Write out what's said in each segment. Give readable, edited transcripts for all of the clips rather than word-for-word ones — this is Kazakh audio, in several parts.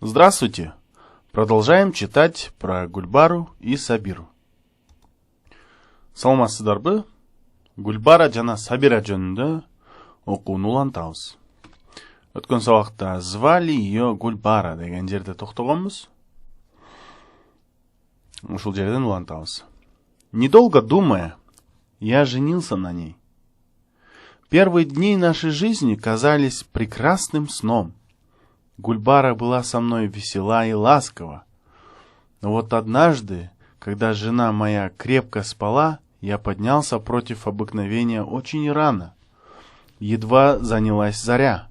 Здравствуйте! Продолжаем читать про Гульбару и Сабиру. Саламатсыздарбы? Гульбара жана Сабира жөнүндө окууну улантабыз. Өткөн сабакта звали ее Гульбара деген жерде токтогонбуз. Ушул жерден улантабыз. Недолго думая, я женился на ней. Первые дни нашей жизни казались прекрасным сном. Гульбара была со мной весела и ласкова. Но вот однажды, когда жена моя крепко спала, я поднялся против обыкновения очень рано. Едва занялась заря.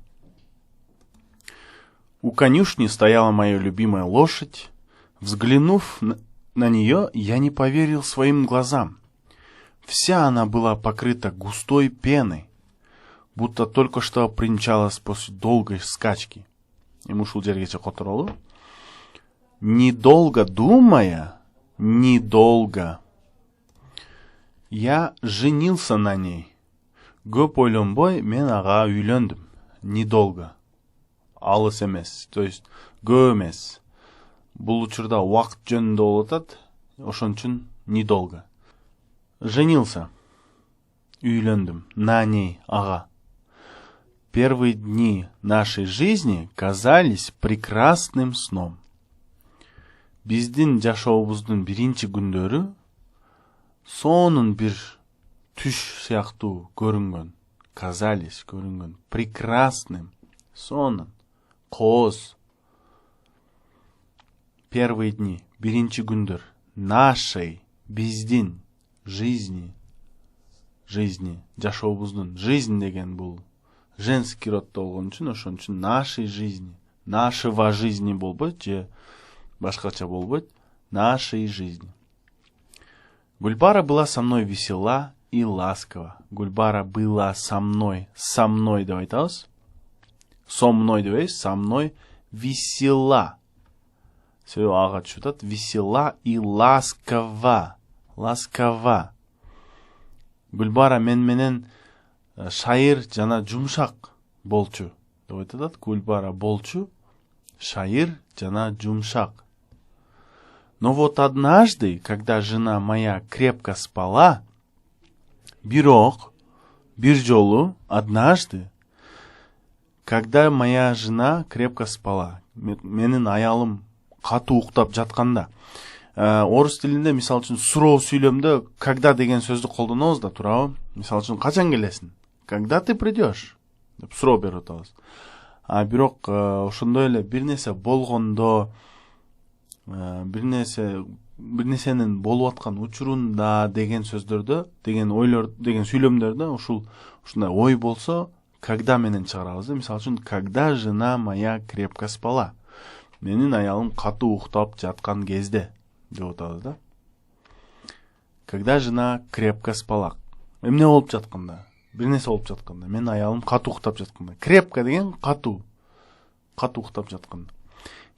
У конюшни стояла моя любимая лошадь. Взглянув на нее, я не поверил своим глазам. Вся она была покрыта густой пеной, будто только что примчалась после долгой скачки. Ему ушул жергече которолу. Недолго думая, я женился на ней. Көп ойлонбой мен ага үйлөндүм. Недолго. Алыс эмес, то есть көп эмес. Бул учурда убакыт жөнүндө болуп атат. Ошон үчүн недолго. Женился. Үйлөндүм на ней ага. Первые дни нашей жизни казались прекрасным сном. Биздин жашообуздун биринчи күндөрү сонун бир түш сыяктуу көрүнгөн. Казались көрүнгөн. Прекрасным. Сонун. Кооз. Первые дни. Биринчи күндөр. Нашей. Биздин. Жизни. Жашообуздун. Жизнь деген бул женский роддо болгон үчүн ошон үчүн нашей жизни, нашего жизни болбойт же башкача болбойт, нашей жизни. Гульбара была со мной весела и ласкова. Гульбара была со мной деп айтабыз. Со мной дебейбиз, со мной весела. Себеби ага түшүп атат, весела и ласкова. Гульбара менен шайыр жана жумшак болчу деп айтат. Гульбара болчу, шайыр жана жумшак. Но вот однажды, когда жена моя крепко спала, бирок, бир жолу, однажды, когда моя жена крепко спала, менин аялым катуу уктап жатканда, орус тилинде мисал үчүн суроо сүйлөмдө когда деген сөздү колдонобуз да, туурабы? Мисал үчүн качан келесиң? Когда ты придешь? Деп суроо берип атабыз. Бирок ошондой эле бир нерсе болгондо, бир нерсенин болуп аткан учурунда деген сөздөрдө, деген ойлор, деген сүйлөмдөрдө ушундай ой болсо, когда менен чыгарабыз. Мисал үчүн, когда жена моя крепко спала. Менин аялым катуу уктап жаткан кезде деп атабыз да. Когда жена крепко спала. Эмне болуп жатканда? Бир нерсе болуп жатканда. Менин аялым катуу уктап жатканда. Крепко деген катуу уктап жатканда.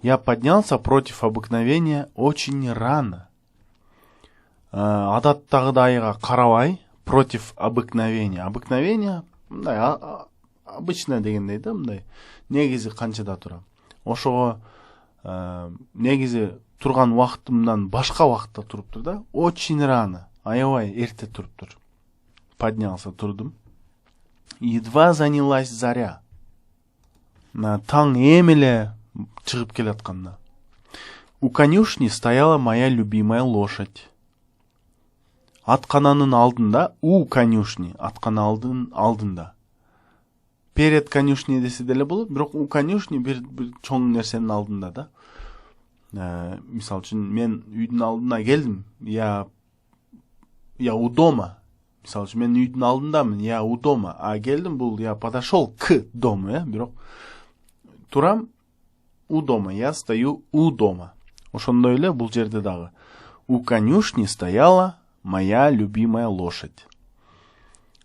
Я поднялся против обыкновения очень рано. Адаттагыдайга карабай, против обыкновения. Обыкновение, мындай обычно дегендей да, мындай. Негизи канчада турам. Ошого негизи турган убактымдан башка убакытта туруптур да. Очень рано. Аябай эрте туруптур. Поднялся, турдум. Едва занялась заря. Таң эмеле чыгып келатканда. У конюшни стояла моя любимая лошадь. Аткананын алдында, у конюшни, аткананын алдында. Перед конюшни десе деле болот, бирок у конюшни бир чоң нерсенин алдында да. Мисал үчүн, мен үйдүн алдына келдим, я у дома. Мисал үчүн, мен үйдүн алдындамын, я у дома. Келдим, бул я подошел к дому, бирок турам у дома, я стою у дома. Ошондой эле бул жерде дагы. У конюшни стояла моя любимая лошадь.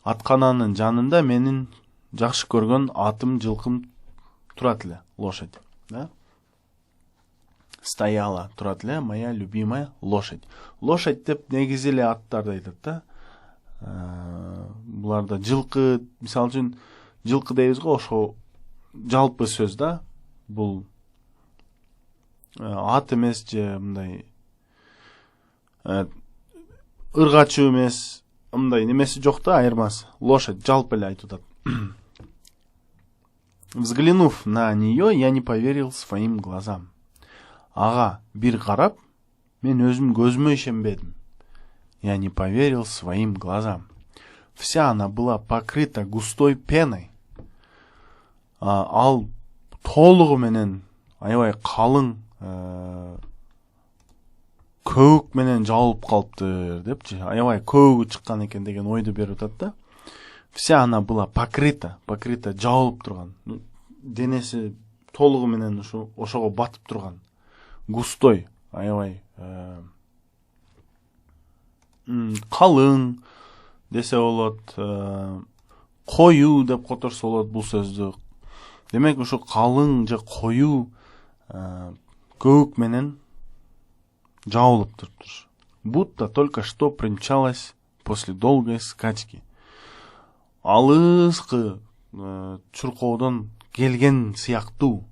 Аткананын жанында менин жакшы көргөн атым, жылкым турат эле, лошадь, да? Стояла, турат эле моя любимая лошадь. Лошадь деп негизи эле аттарды айтат да. Буларда жылкы, мисал үчүн, жылкы дейбиз го, ошо жалпы сөз да. Бул ат эмес же мындай ыргачы эмес, мындай немеси жок да, айырмасы. Лошадь жалпы эле айтып атат. Взглянув на нее, я не поверил своим глазам. Ага, бир карап, мен өзүм көзүмө ишенбедим. Я не поверил своим глазам. Вся она была покрыта густой пеной. Ал толугу менен аябай калың көк менен жабылып калыптыр депчи. Аябай көөгү чыккан экен деген ойду берип атат да. Вся она была покрыта жабылып турган. Денеси толугу менен ошого батып турган. Густой, аябай калың десе болот, коюу деп которсо болот бул сөздү. Демек ушу калың же коюу көк менен жабылып туруптур. Будто только что примчалась после долгой скачки. Алыскы чуркоодон келген сыяктуу.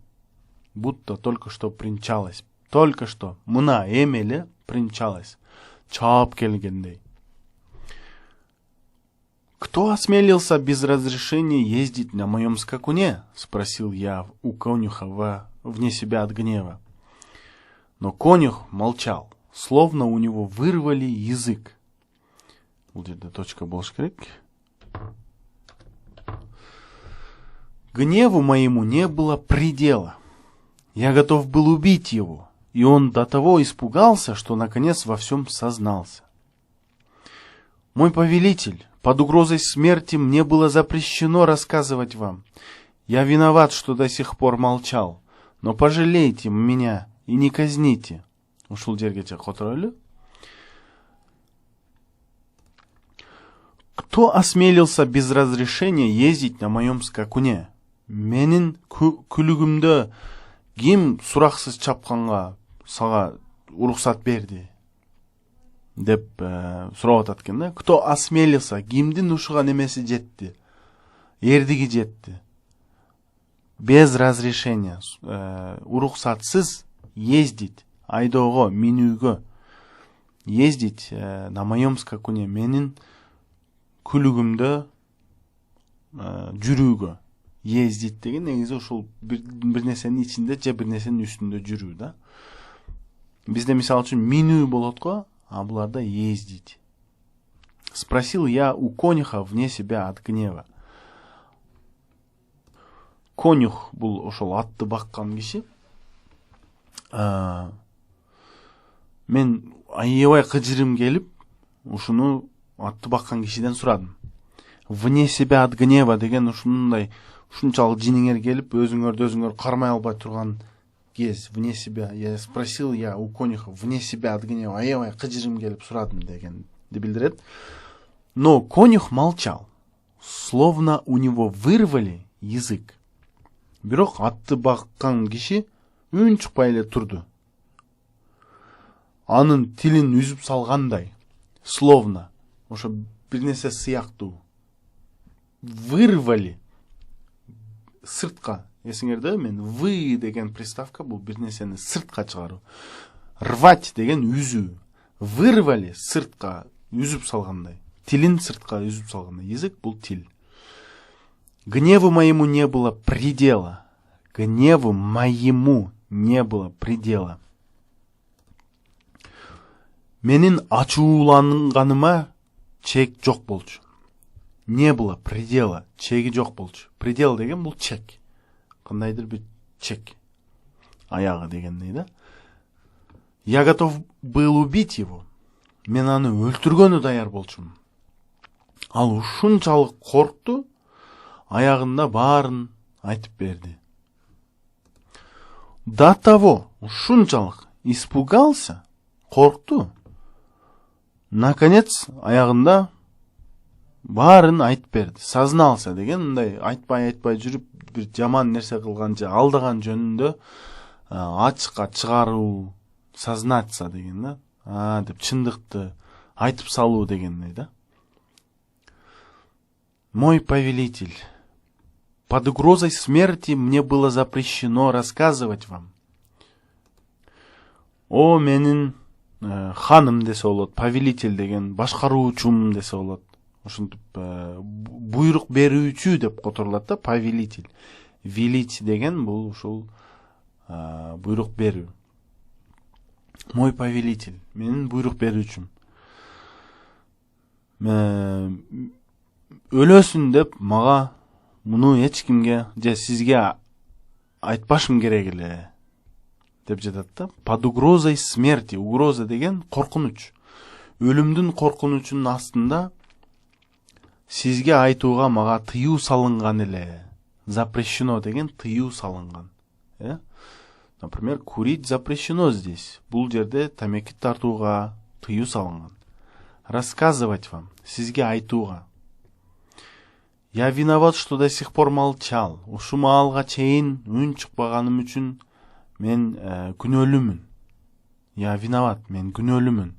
Будто только что примчалась. Только что мына эми примчалась. Чаап келгендей. Кто осмелился без разрешения ездить на моем скакуне? Спросил я у конюха вне себя от гнева. Но конюх молчал, словно у него вырвали язык. Точка болуш керек. Гневу моему не было предела. Я готов был убить его, и он до того испугался, что наконец во всем сознался. Мой повелитель, под угрозой смерти мне было запрещено рассказывать вам. Я виноват, что до сих пор молчал, но пожалейте меня и не казните. Ушул жергече которойлу. Кто осмелился без разрешения ездить на моем скакуне? Менин күлүгүмдө ким сураксыз чапканга сага уруксат берди? Деп сурап атат экен да. Кто осмелился, кимдин ушуга немеси жетти? Эрдиги жетти. Без разрешения, уруксатсыз ездить, айдоого, минүүгө, ездить на моем скакуне, менин күлүгүмдө жүрүүгө. Ездить деген негизи ушул бир нерсенин ичинде же бир нерсенин үстүндө жүрүү да. Бизде мисалы үчүн минүү болот го, а буларда ездить. Спросил я у конюха вне себя от гнева. Конюх бул ошол атты баккан киши. Мен аябай кыжырым келип, ушуну атты баккан кишиден сурадым. Вне себя от гнева деген ушунчалык жиниңер келип, өзүңөр кармай албай турган кез. Вне себя. Я спросил я у конюха вне себя от гнева. Аябай кыжырым келип сурадым дегенди билдирет. Но конюх молчал, словно у него вырвали язык. Бирок атты баккан киши үн чыкпай эле турду. Анын тилин үзүп салгандай, словно ошо бир нерсе сыяктуу. Вырвали сыртка. Эсиңерде мен вы деген приставка бул бир нерсени сыртка чыгаруу. Рвать деген үзүү. Вырвали сыртка үзүп салгандай. Тилин сыртка үзүп салгандай. Язык бул тил. Гневу моему не было предела. Гневу моему не было предела. Менин ачууланганыма чек жок болчу. Не было предела, чеги жок болчу. Предел деген бул чек. Кандайдыр бир чек. Аягы дегендей да. Я готов был убить его. Мен аны өлтүргөнү даяр болчумун. Ал ушунчалык коркту, аягында баарын айтып берди. До того ушунчалык испугался, коркту. Наконец, аягында баарын айтып берди. Сознался деген мындай айтпай жүрүп бир жаман нерсе кылган же алдаган жөнүндө ачыкка чыгаруу, сознаться деген да. Деп чындыкты айтып салуу дегендей да. Мой повелитель, под угрозой смерти мне было запрещено рассказывать вам. О менин ханым десе болот, повелитель деген башкаруучум десе болот. Ушинтип буйрук берүүчү деп которулат да, повелитель. Велить деген бул ушул буйрук берүү. Мой повелитель, менин буйрук берүүчүм. Өлөсүн деп мага муну эч кимге же сизге айтпашым керек эле деп жатат да. Под угрозой смерти. Угроза деген коркунуч. Өлүмдүн коркунучунун астында сизге айтууга мага тыюу салынган эле. Запрещено деген тыюу салынган. Например, курить запрещено здесь. Бул жерде тамеки тартууга тыюу салынган. Рассказывать вам, сизге айтууга. Я виноват, что до сих пор молчал. Ушу маалга чейин үн чыкпаганым үчүн мен күнөөлүүмүн. Я виноват, мен күнөөлүүмүн.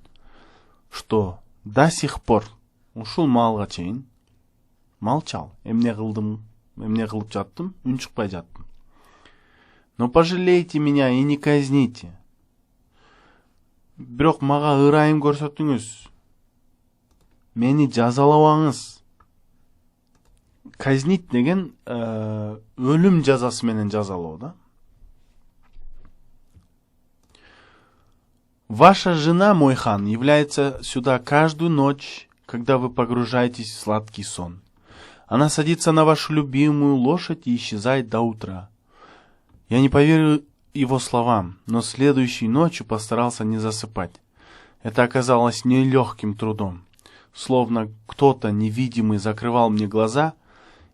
Что до сих пор ушул маалга чейин молчал. Эмне кылдым, эмне кылып жаттым, үн чыкпай жаттым. Но пожалейте меня и не казните. Бирок мага ырайым көрсөтүңүз. Мени жазалабаңыз. Казнить деген өлүм жазасы менен жазалоо да. Ваша жена, мой хан, является сюда каждую ночь, когда вы погружаетесь в сладкий сон. Она садится на вашу любимую лошадь и исчезает до утра. Я не поверил его словам, но следующей ночью постарался не засыпать. Это оказалось нелегким трудом. Словно кто-то невидимый закрывал мне глаза,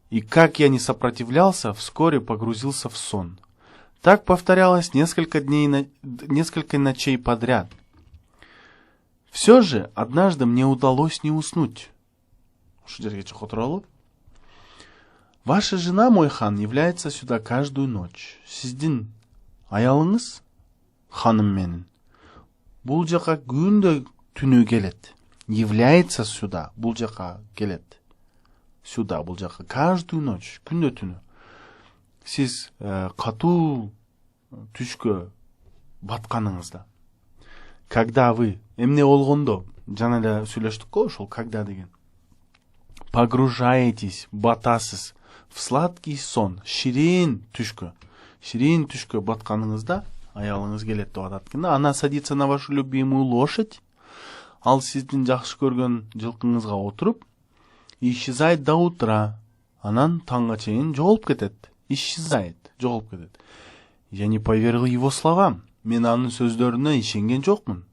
и как я не сопротивлялся, вскоре погрузился в сон. Так повторялось несколько ночей подряд. Все же однажды мне удалось не уснуть. Ваша жена, мой хан, является сюда каждую ночь. Сиздин аялыңыз, ханым менин, бул жака күндө түнү келет. Является сюда, бул жака келет. Сюда, бул жака каждую ночь, күндө түнү. Сиз катуу түшкө батканыңызда. Когда вы, эмне болгондо, жана эле сүйлөштүк го ошол когда деген. Погружаетесь, батасыз в сладкий сон, ширин түшкө батканыңызда аялыңыз келет деп атат экен. Она садится на вашу любимую лошадь. Ал сиздин жакшы көргөн жылкыңызга отуруп, исчезает до утра. Анан таңга чейин жоголуп кетет. Исчезает, жоголуп кетет. Я не поверил его словам. Мен анын сөздөрүнө ишенген жокмун.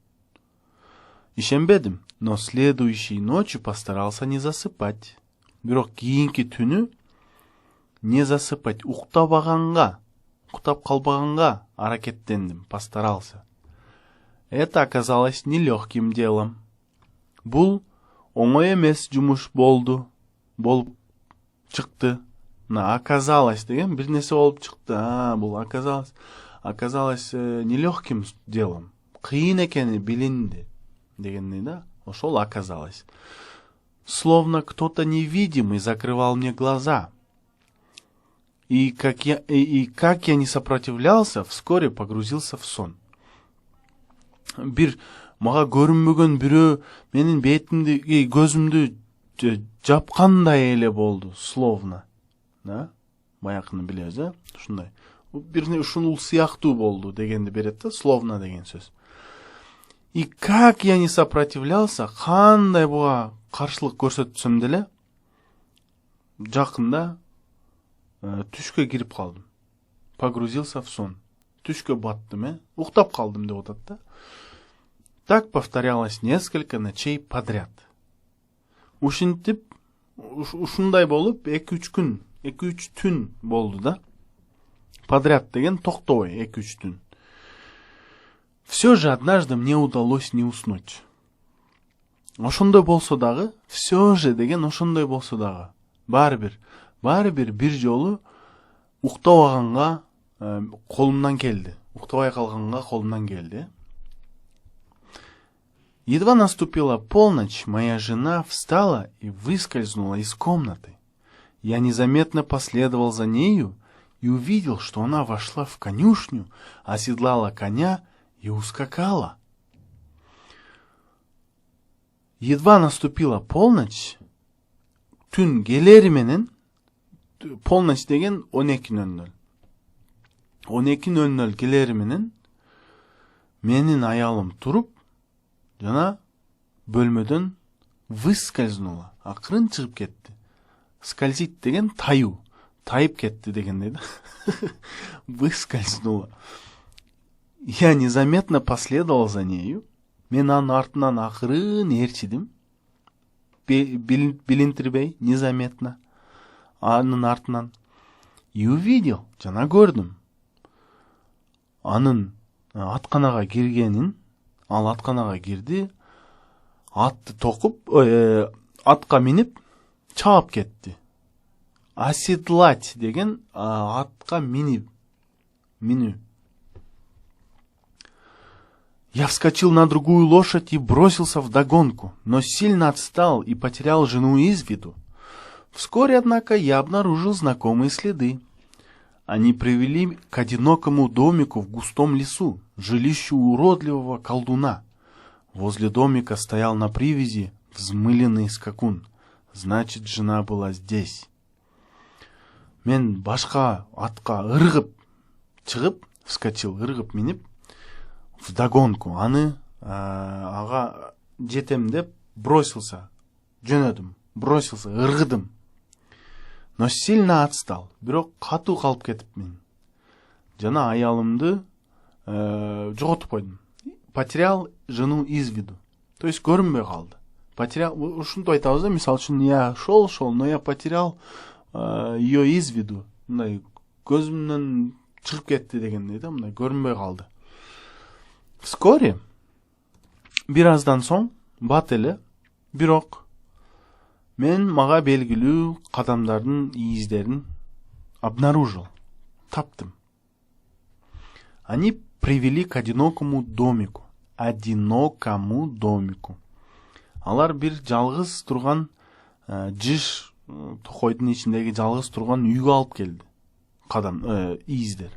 Ишенбедим, но следующей ночью постарался не засыпать. Бирок кийинки түнү не засыпать, уктап калбаганга аракеттендим, постарался. Это оказалось нелегким делом. Бул оңой эмес жумуш болуп чыкты. Оказалось деген бир нерсе болуп чыкты. Бул оказалось нелегким делом. Кыйын экени билинди дегендей да. Ошол оказалось. Словно кто-то невидимый закрывал мне глаза. И как я не сопротивлялся, вскоре погрузился в сон. Бир мага көрүнбөгөн бирөө менин бетимди, көзүмдү жапкандай эле болду, словно. Да? Баякыны билебиз, да? Ушундай. Бир ушунул сыяктуу болду дегенди берет да, словно деген сөз. И как я не сопротивлялся, кандай буга каршылык көрсөтсөм деле, жакында түшкө кирип калдым. Погрузился в сон. Түшкө баттым, уктап калдым деп атат да. Так повторялось несколько ночей подряд. Ушинтип, ушундай болуп 2-3 түн болду да. Подряд деген токтобой 2-3 түн. Все же однажды мне удалось не уснуть. Ошондой болсо дагы, все же деген ошондой болсо дагы. Баары бир жолу уктабаганга колумдан келди. Уктабай калганга колумдан келди. Едва наступила полночь, моя жена встала и выскользнула из комнаты. Я незаметно последовал за нею и увидел, что она вошла в конюшню, оседлала коня и ускакала. Едва наступила полночь, түн келери менен, полночь деген 12:00. 12:00 келери менен менин аялым туруп, жана бөлмөдөн выскользнула, акырын чыгып кетти. Скользить деген таю, тайып кетти дегендей да. Выскользнула. Я незаметно последовал за нею. Мен анын артынан акырын ээрчидим. Билинтирбей, незаметно. Анын артынан. И увидел, жана көрдүм. Анын атканага киргенин, ал атканага кирди, атты токуп, атка минип, чаап кетти. Оседлать деген атка минүү. Я вскочил на другую лошадь и бросился вдогонку, но сильно отстал и потерял жену из виду. Вскоре, однако, я обнаружил знакомые следы. Они привели к одинокому домику в густом лесу, жилищу уродливого колдуна. Возле домика стоял на привязи взмыленный скакун. Значит, жена была здесь. Мен башка атка ыргып чыгып, вскочил, ыргып минип, вдогонку, аны ага жетем деп бросился, жөнөдүм, бросился, ыргыдым. Но сильно отстал, бирок катуу калып кетипмин. Жана аялымды жоготуп койдум. Потерял жену из виду. То есть көрүнбөй калды. Потерял, ушунтип айтабыз да, мисалы үчүн, я шел, но я потерял ее из виду. Мындай көзүмдөн чыгып кетти дегендей да, мындай көрүнбөй калды. Вскоре, бираздан соң, бат эле, бирок мен мага белгилүү кадамдардын издерин обнаружил, таптым. Они привели к одинокому домику. Алар бир жалгыз турган жыш токойдун ичиндеги жалгыз турган үйгө алып келди. Издер.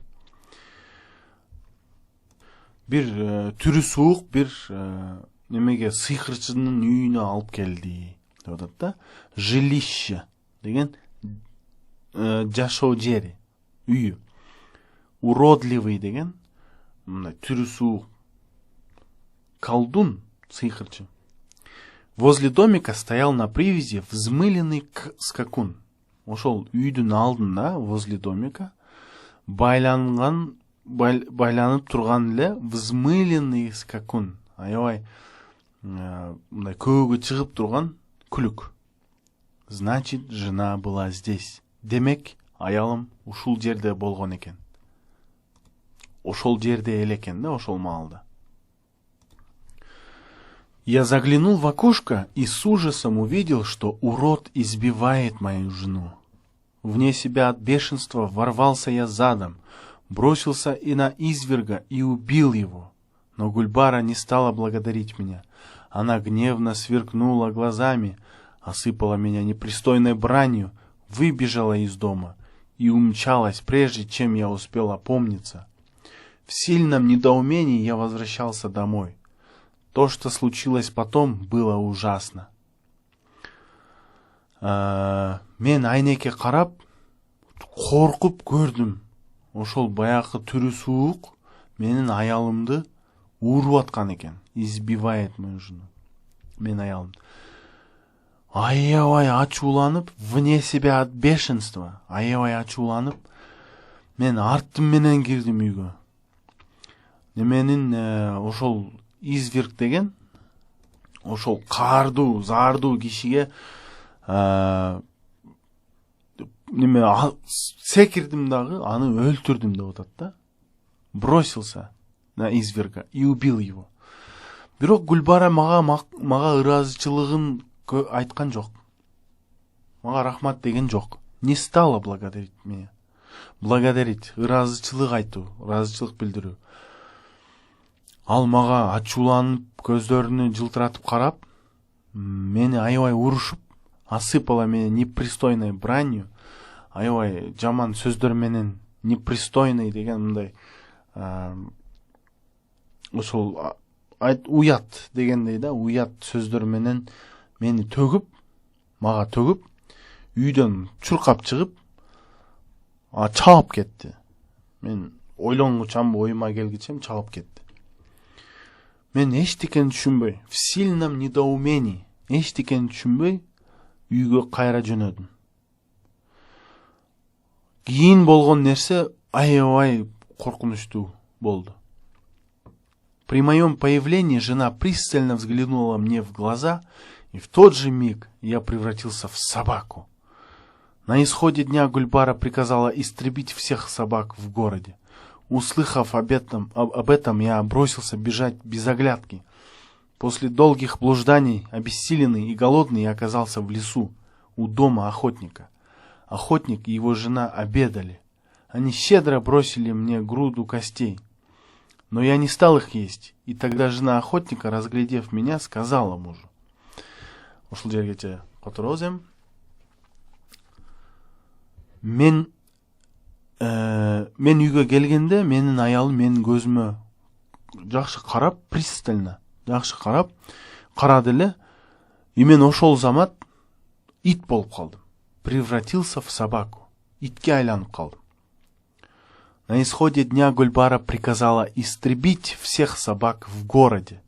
Бир түрү суук, бир немеге сыйкырчынын үйүнө алып келди деп атат да. Жилище деген жашоо жери, үйү. Уродливый деген мындай түрү суук. Колдун, сыйкырчы. Возле домика стоял на привязи взмыленный скакун. Ошол үйдүн алдында, возле домика, байланып турган эле взмыленный скакун. Аябай мындай көөгө чыгып турган күлүк. Значит, жена была здесь. Демек, аялым ушул жерде болгон экен. Ошол жерде эле экен да, ошол маалда. Я заглянул в окошко и с ужасом увидел, что урод избивает мою жену. Вне себя от бешенства ворвался я задом, бросился и на изверга и убил его. Но Гульбара не стала благодарить меня. Она гневно сверкнула глазами, осыпала меня непристойной бранью, выбежала из дома и умчалась, прежде чем я успел опомниться. В сильном недоумении я возвращался домой. То, что случилось потом, было ужасно. Мен айнекке карап, коркуп көрдүм. Ошол баягы түрү суук менин аялымды уруп аткан экен. Избивает мою жену. Мен аялым. Аябай ачууланып, вне себя от бешенства. Аябай ачууланып, мен артым менен кирдим үйгө. Неменин ошол изверг деген, ошол каардуу, зардуу кишиге секирдим дагы, аны өлтүрдүм деп атат да. Бросился на изверга и убил его. Бирок Гульбара мага ыраазычылыгын айткан жок. Мага рахмат деген жок. Не стала благодарить меня. Благодарить, ыраазычылык айтуу, ыраазычылык билдирүү. Ал мага ачууланып, көздөрүнү жылтыратып карап, мени аябай урушуп, осыпала меня непристойной бранью, аябай жаман сөздөр менен непристойный деген мындай ошол уят дегендей да, уят сөздөр менен мени төгүп, мага төгүп, үйдөн чуркап чыгып, чабып кетти. Мен ойлонгучамбы, оюма келгичем чабып кетти. Мен эчтекени түшүнбөй, в сильном недоумении, эчтекени түшүнбөй үйгө кайра жөнөдүм. Кийин болгон нерсе аябай коркунучтуу болду. При моем появлении жена пристально взглянула мне в глаза, и в тот же миг я превратился в собаку. На исходе дня Гульбара приказала истребить всех собак в городе. Услыхав об этом, я бросился бежать без оглядки. После долгих блужданий, обессиленный и голодный, я оказался в лесу, у дома охотника. Охотник и его жена обедали. Они щедро бросили мне груду костей. Но я не стал их есть, и тогда жена охотника, разглядев меня, сказала мужу. Ушул жергече которозем. Мен үйгө келгенде менин аялым менин көзүмө жакшы карап, пристально жакшы карады эле, и мен ошол замат ит болуп калдым. Превратился в собаку. Итке айланып калдым. На исходе дня Гульбара приказала истребить всех собак в городе.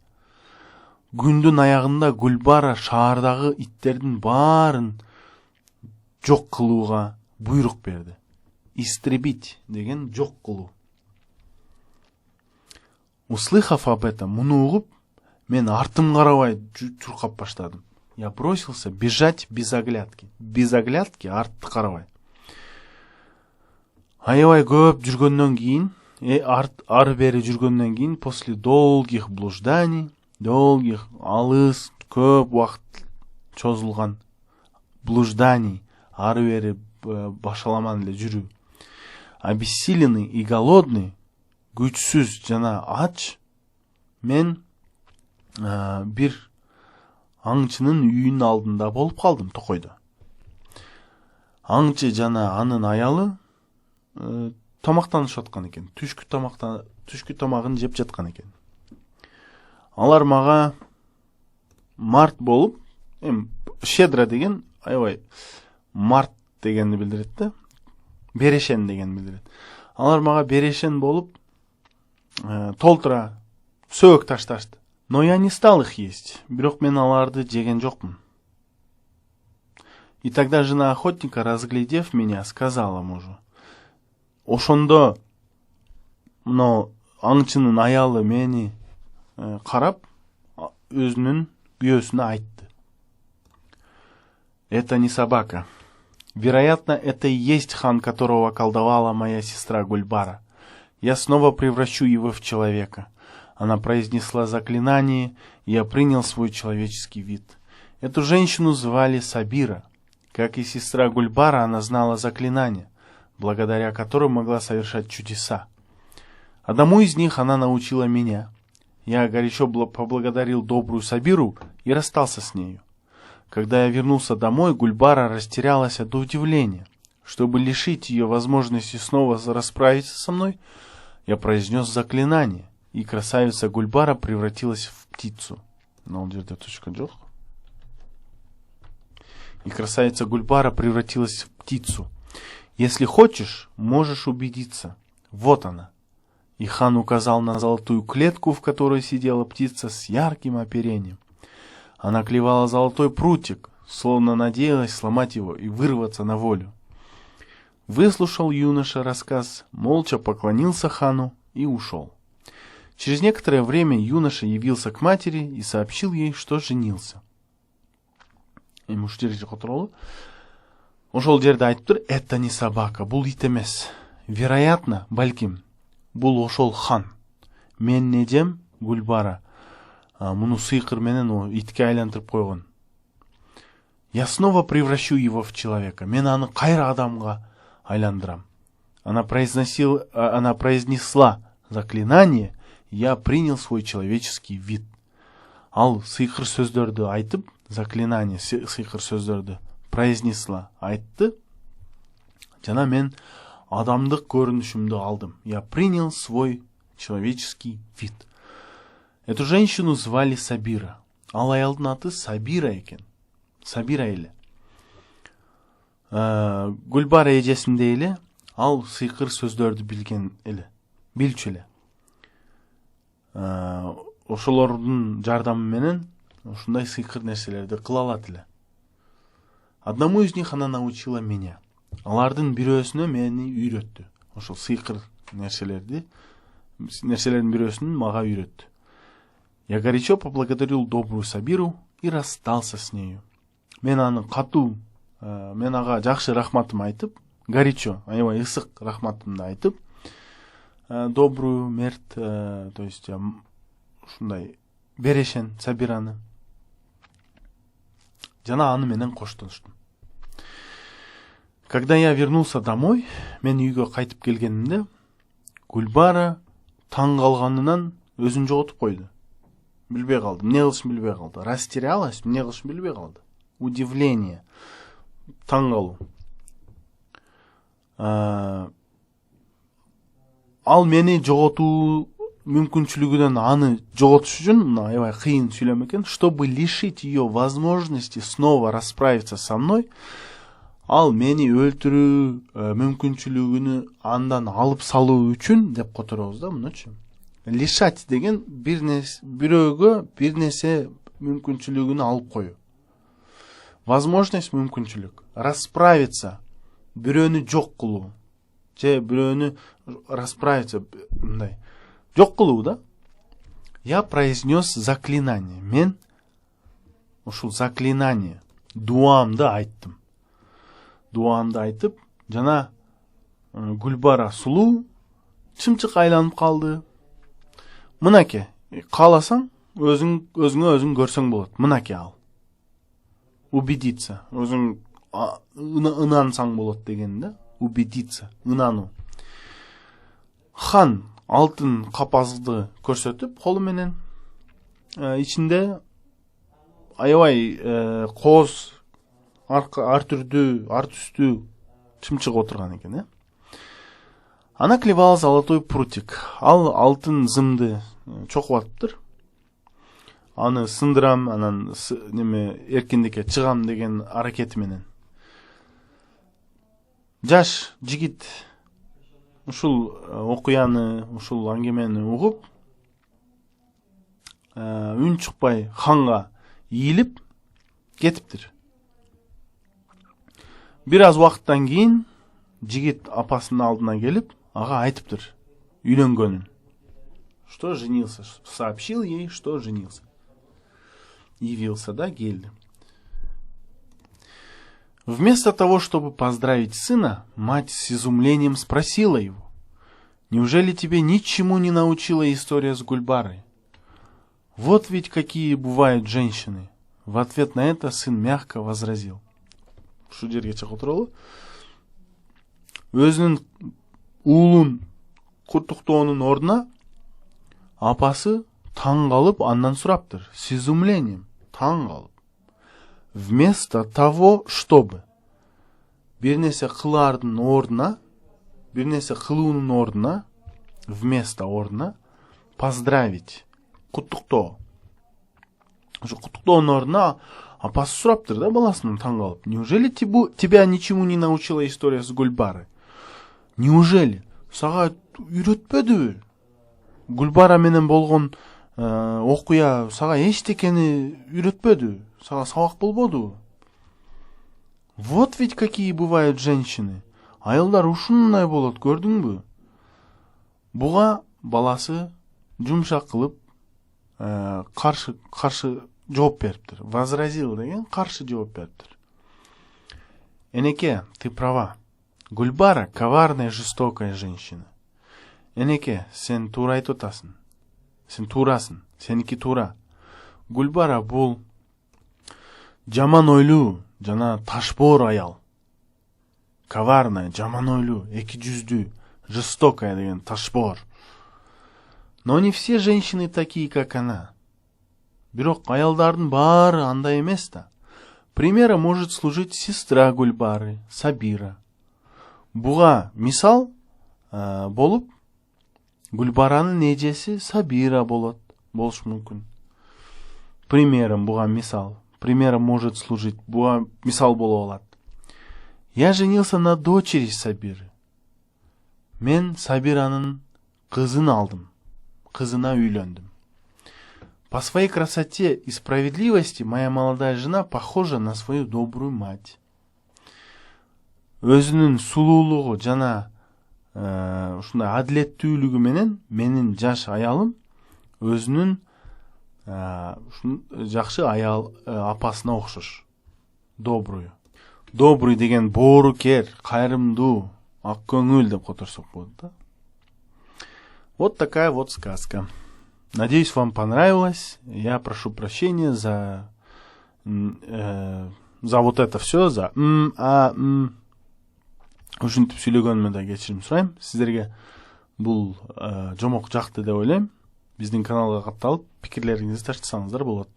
Күндүн аягында Гульбара шаардагы иттердин баарын жок кылууга буйрук берди. Истребить деген жок кылуу. Услыхав об этом, муну угуп, мен артым карабай чуркап баштадым. Я бросился бежать без оглядки. Без оглядки, артты карабай. Аябай көп жүргөндөн кийин, ары бери жүргөндөн кийин, после долгих блужданий, долгих, алыс, көп убакыт чозулган блужданий, ары бери башаламан эле жүрүү. Обессиленный и голодный, күчсүз жана ач, мен бир аңчынын үйүнүн алдында болуп калдым, токойдо. Аңчы жана анын аялы тамактанышып аткан экен. Түшкү тамагын жеп жаткан экен. Алар мага март болуп, щедро деген аябай март дегенди билдирет да. Берешен дегенди билдирет. Алар мага берешен болуп, толтура сөөк ташташты. Но я не стал их есть, бирок мен аларды жеген жокмун. И тогда жена охотника, разглядев меня, сказала мужу. Ошондо мына аңчынын аялы мени карап, өзүнүн күйөөсүнө айтты. Это не собака. Вероятно, это и есть хан, которого околдовала моя сестра Гульбара. Я снова превращу его в человека. Она произнесла заклинание, и я принял свой человеческий вид. Эту женщину звали Сабира. Как и сестра Гульбара, она знала заклинания, благодаря которым могла совершать чудеса. Одному из них она научила меня. Я горячо поблагодарил добрую Сабиру и расстался с нею. Когда я вернулся домой, Гульбара растерялась от удивления. Чтобы лишить ее возможности снова расправиться со мной, я произнес заклинание, и красавица Гульбара превратилась в птицу. И красавица Гульбара превратилась в птицу. Если хочешь, можешь убедиться. Вот она. И хан указал на золотую клетку, в которой сидела птица с ярким оперением. Она клевала золотой прутик, словно надеялась сломать его и вырваться на волю. Выслушал юноша рассказ, молча поклонился хану и ушел. Через некоторое время юноша явился к матери и сообщил ей, что женился. Ошол жерде айтыптыр, это не собака, бул ит эмес. Вероятно, балким, бул ошол хан. Мен недем Гульбара. Муну сыйкыр менен итке айлантырып койгон. Я снова превращу его в человека. Мен аны кайра адамга айландырам. Она произнесла заклинание, я принял свой человеческий вид. Ал сыйкыр сөздөрдү айтып, заклинание сыйкыр сөздөрдү произнесла, айтты. Жана мен адамдык көрүнүшүмдү алдым. Я принял свой человеческий вид. Эту женщину звали Сабира. Ал аялдын аты Сабира экен. Сабира эле. Гүлбара эжесиндей эле ал сыйкыр сөздөрдү билген эле, билчү эле. Ошолордун жардамы менен ушундай сыйкыр нерселерди кыла алат эле. Одному из них она научила меня. Алардын бирөөсүнө мени үйрөттү. Ошол сыйкыр нерселердин бирөөсүн мага үйрөттү. Я горячо поблагодарил добрую Сабиру и расстался с нею. Мен аны катуу, мен ага жакшы рахматымды айтып, горячо, аябай ысык рахматымды айтып, добрую, мерт, то есть ушундай берешен Сабираны. Жана аны менен коштоштум. Когда я вернулся домой, мен үйгө кайтып келгенимде, Гүлбара таң калганынан өзүн жоготуп койду. Билбей калды, эмне кылышын билбей калды. Растерялась, эмне кылышын билбей калды. Удивление, таң калуу. Ал мени жоготуу мүмкүнчүлүгүнөн аны жоготуш үчүн аябай кыйын сүйлөм экен. Чтобы лишить ее возможности снова расправиться со мной, ал мени өлтүрүү мүмкүнчүлүгүнү андан алып салуу үчүн деп которобуз да мунучу. Лишать деген бирөөгө бир нерсе мүмкүнчүлүгүнү алып коюу. Возможность мүмкүнчүлүк. Расправиться бирөөнү жок кылуу. Же бирөөнү расправиться мындай жок кылуу да. Я произнес заклинание. Мен ушул заклинание дуамды айттым. Дуамды айтып, жана Гүлбара сулуу чымчык айланып калды. Мынаке, кааласаң, өзүңө өзүң көрсөң болот. Мынаке ал. Убедиться. Өзүң ынансаң болот деген да. Убедиться, ынануу. Хан алтын капазды көрсөтүп, колу менен ичинде аябай кооз ар түстүү чымчык отурган экен, Она клевала золотой прутик. Ал алтын зымды чокуп атыптыр. Аны сындырам, анан эркиндикке чыгам деген аракети менен. Жаш жигит ушул окуяны, ушул аңгемени угуп, үн чыкпай ханга ийилип кетиптир. Бир аз убакыттан кийин жигит апасынын алдына келип, ага айтыптыр үйлөнгөнүн. Что женился? Сообщил ей, что женился. Явился, да, келди. Вместо того, чтобы поздравить сына, мать с изумлением спросила его: «Неужели тебе ничему не научила история с Гульбарой? Вот ведь какие бывают женщины». В ответ на это сын мягко возразил. Шу жерге чыгып туралы. Өзүнүн уулун куттуктоонун ордуна апасы таң калып андан сураптыр. С изумлением, таң калып. Вместо того, чтобы бир нерсе кылаардын ордуна, бир нерсе кылуунун ордуна, вместо ордуна поздравить, куттуктоо. Ошо куттуктоонун ордуна апасы сураптыр да баласынан таң калып. Неужели тебя ничему не научила история с Гульбарой? Неужели? Сага үйрөтпөдүбү? Гүлбара менен болгон окуя сага эчтекени үйрөтпөдү? Сага сабак болбодубу? Вот ведь какие бывают женщины. Айылдар ушундай болот, көрдүңбү? Буга баласы жумшак кылып каршы жооп бериптир. Возразил деген каршы жооп бериптир. Энеке, ты права. Гульбара коварная, жестокая женщина. Энеке, сен туура айтып атасың. Сен туурасың. Сеники туура. Гульбара бул жаман ойлуу жана ташбоор аял. Коварная, жаман ойлуу, эки жүздүү, жестокая деген ташбоор. Но не все женщины такие, как она. Бирок аялдардын баары андай эмес да. Примером может служить сестра Гульбары, Сабира. Буга мисал болуп Гүлбаранын эжеси Сабира болот. болуш мүмкүн. Примером буга мисал. Примером может служить. Буга мисал боло алат. Я женился на дочери Сабиры. Мен Сабиранын кызын алдым. Кызына үйлөндүм. По своей красоте и справедливости моя молодая жена похожа на свою добрую мать. Өзүнүн сулуулугу жана ушундай адилеттүүлүгү менен менин жаш аялым өзүнүн жакшы аял апасына окшош. Добрую. Добрый деген боорукер, кайрымдуу, ак көңүл деп которсок болот да. Вот такая вот сказка. Надеюсь, вам понравилось. Я прошу прощения за вот это все, за ушинтип сүйлөгөнүмө да кечирим сурайм. Сиздерге бул жомок жакты деп ойлойм. Биздин каналга катталып, пикирлериңизди таштасаңыздар болот.